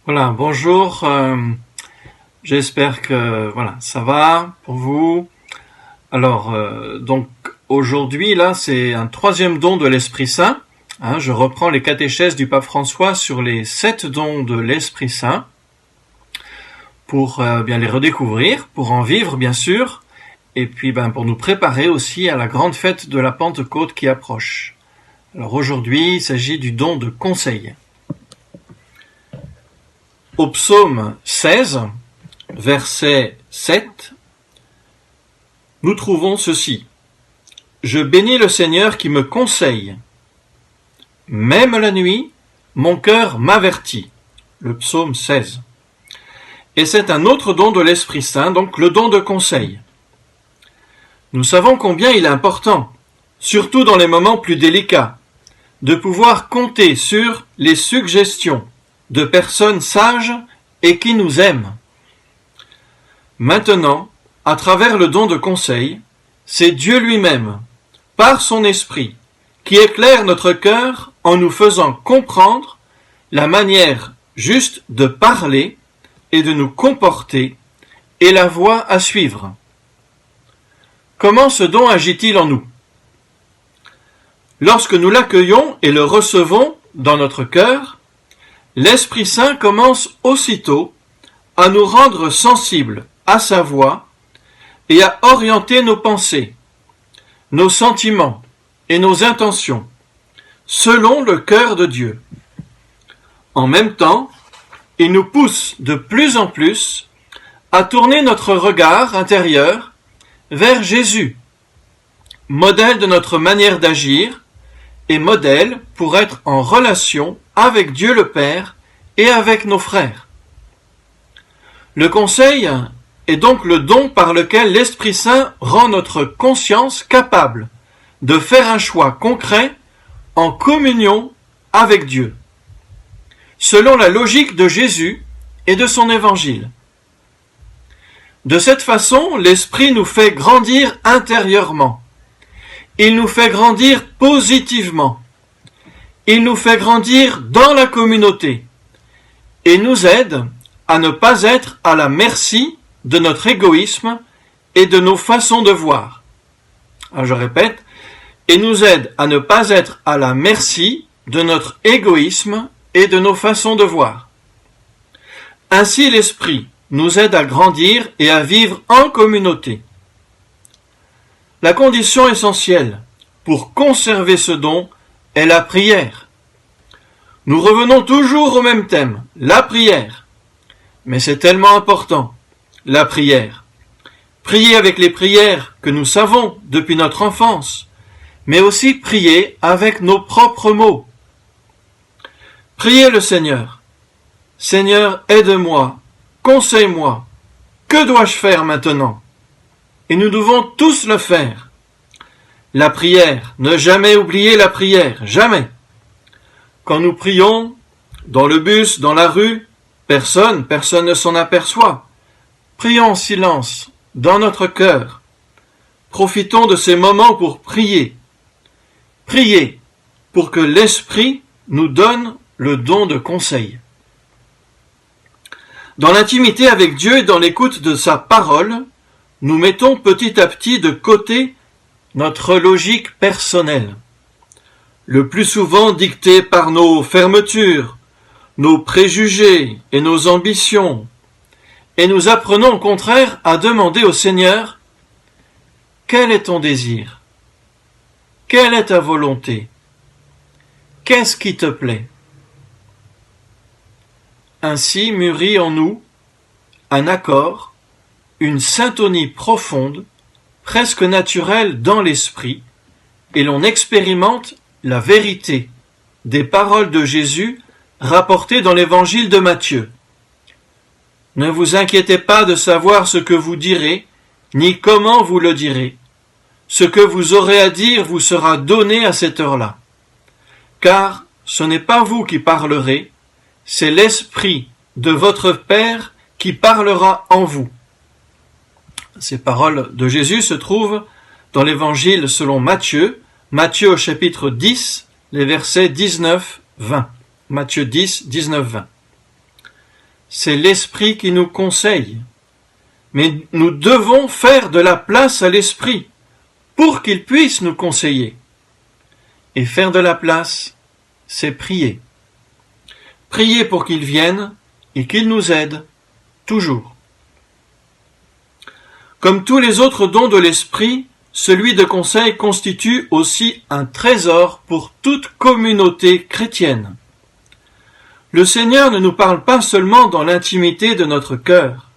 Voilà, bonjour. J'espère que ça va pour vous. Alors, donc aujourd'hui, là, c'est un troisième don de l'Esprit Saint. Je reprends les catéchèses du pape François sur les 7 dons de l'Esprit Saint pour bien les redécouvrir, pour en vivre bien sûr, et puis pour nous préparer aussi à la grande fête de la Pentecôte qui approche. Alors aujourd'hui, il s'agit du don de conseil. Au psaume 16, verset 7, nous trouvons ceci. « Je bénis le Seigneur qui me conseille. Même la nuit, mon cœur m'avertit. » Le psaume 16. Et c'est un autre don de l'Esprit Saint, donc le don de conseil. Nous savons combien il est important, surtout dans les moments plus délicats, de pouvoir compter sur les suggestions de personnes sages et qui nous aiment. Maintenant, à travers le don de conseil, c'est Dieu lui-même, par son esprit, qui éclaire notre cœur en nous faisant comprendre la manière juste de parler et de nous comporter et la voie à suivre. Comment ce don agit-il en nous? Lorsque nous l'accueillons et le recevons dans notre cœur, l'Esprit Saint commence aussitôt à nous rendre sensibles à sa voix et à orienter nos pensées, nos sentiments et nos intentions selon le cœur de Dieu. En même temps, il nous pousse de plus en plus à tourner notre regard intérieur vers Jésus, modèle de notre manière d'agir et modèle pour être en relation avec Dieu le Père et avec nos frères. Le conseil est donc le don par lequel l'Esprit Saint rend notre conscience capable de faire un choix concret en communion avec Dieu, selon la logique de Jésus et de son évangile. De cette façon, l'Esprit nous fait grandir intérieurement. Il nous fait grandir positivement. Il nous fait grandir dans la communauté et nous aide à ne pas être à la merci de notre égoïsme et de nos façons de voir. Alors je répète, et nous aide à ne pas être à la merci de notre égoïsme et de nos façons de voir. Ainsi l'Esprit nous aide à grandir et à vivre en communauté. La condition essentielle pour conserver ce don est la prière. Nous revenons toujours au même thème, la prière. Mais c'est tellement important, la prière. Prier avec les prières que nous savons depuis notre enfance, mais aussi prier avec nos propres mots. Priez le Seigneur. Seigneur, aide-moi, conseille-moi. Que dois-je faire maintenant? Et nous devons tous le faire. La prière, ne jamais oublier la prière, jamais. Quand nous prions, dans le bus, dans la rue, personne ne s'en aperçoit. Prions en silence, dans notre cœur. Profitons de ces moments pour prier. Priez pour que l'Esprit nous donne le don de conseil. Dans l'intimité avec Dieu et dans l'écoute de sa parole, nous mettons petit à petit de côté notre logique personnelle, le plus souvent dictée par nos fermetures, nos préjugés et nos ambitions, et nous apprenons au contraire à demander au Seigneur « Quel est ton désir? Quelle est ta volonté? Qu'est-ce qui te plaît ?» Ainsi mûrit en nous un accord, une syntonie profonde, presque naturelle dans l'esprit, et l'on expérimente la vérité des paroles de Jésus rapportées dans l'évangile de Matthieu. Ne vous inquiétez pas de savoir ce que vous direz, ni comment vous le direz. Ce que vous aurez à dire vous sera donné à cette heure-là. Car ce n'est pas vous qui parlerez, c'est l'Esprit de votre Père qui parlera en vous. Ces paroles de Jésus se trouvent dans l'évangile selon Matthieu, Matthieu au chapitre 10, les versets 19-20. Matthieu 10, 19, 20. c'est l'Esprit qui nous conseille. Mais nous devons faire de la place à l'Esprit pour qu'il puisse nous conseiller. Et faire de la place, c'est prier. Prier pour qu'il vienne et qu'il nous aide, toujours. Comme tous les autres dons de l'Esprit, celui de conseil constitue aussi un trésor pour toute communauté chrétienne. Le Seigneur ne nous parle pas seulement dans l'intimité de notre cœur.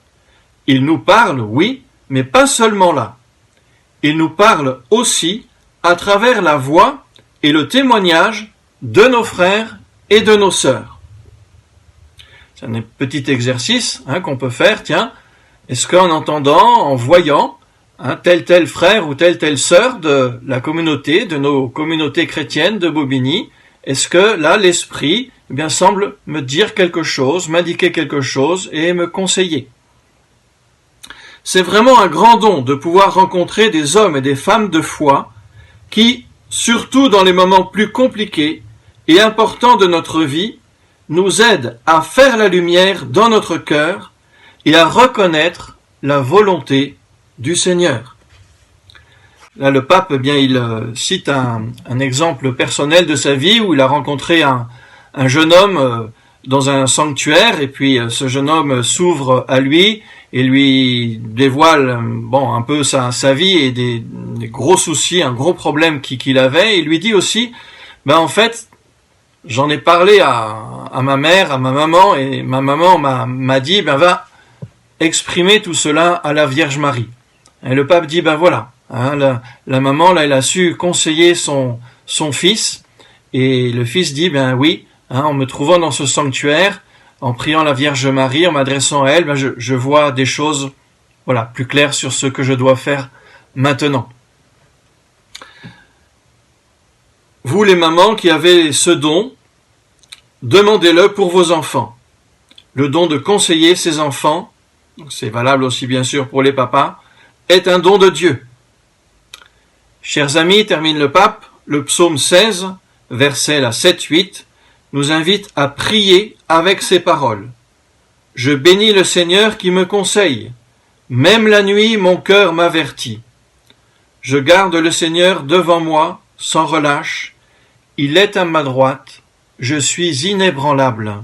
Il nous parle, oui, mais pas seulement là. Il nous parle aussi à travers la voix et le témoignage de nos frères et de nos sœurs. C'est un petit exercice qu'on peut faire. Tiens, est-ce qu'en entendant, en voyant tel frère ou telle sœur de la communauté, de nos communautés chrétiennes de Bobigny, est-ce que là l'Esprit semble me dire quelque chose, m'indiquer quelque chose et me conseiller? C'est vraiment un grand don de pouvoir rencontrer des hommes et des femmes de foi qui, surtout dans les moments plus compliqués et importants de notre vie, nous aident à faire la lumière dans notre cœur et à reconnaître la volonté du Seigneur. Là, le pape, il cite un exemple personnel de sa vie où il a rencontré un jeune homme dans un sanctuaire, et puis ce jeune homme s'ouvre à lui et lui dévoile un peu sa vie et des gros soucis, un gros problème qu'il avait. Il lui dit aussi, en fait, j'en ai parlé à ma mère, à ma maman, et ma maman m'a dit, va exprimer tout cela à la Vierge Marie. Et le pape dit, voilà, la maman, là, elle a su conseiller son fils, et le fils dit, oui, en me trouvant dans ce sanctuaire, en priant la Vierge Marie, en m'adressant à elle, je vois des choses, plus claires sur ce que je dois faire maintenant. Vous, les mamans qui avez ce don, demandez-le pour vos enfants. Le don de conseiller ses enfants, c'est valable aussi bien sûr pour les papas, est un don de Dieu. Chers amis, termine le pape, le psaume 16, versets 7-8, nous invite à prier avec ces paroles. Je bénis le Seigneur qui me conseille. Même la nuit, mon cœur m'avertit. Je garde le Seigneur devant moi, sans relâche. Il est à ma droite. Je suis inébranlable.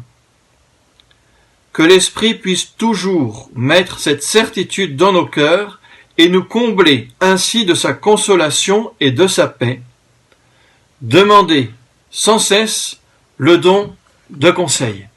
Que l'Esprit puisse toujours mettre cette certitude dans nos cœurs et nous combler ainsi de sa consolation et de sa paix. Demandez sans cesse le don de conseil.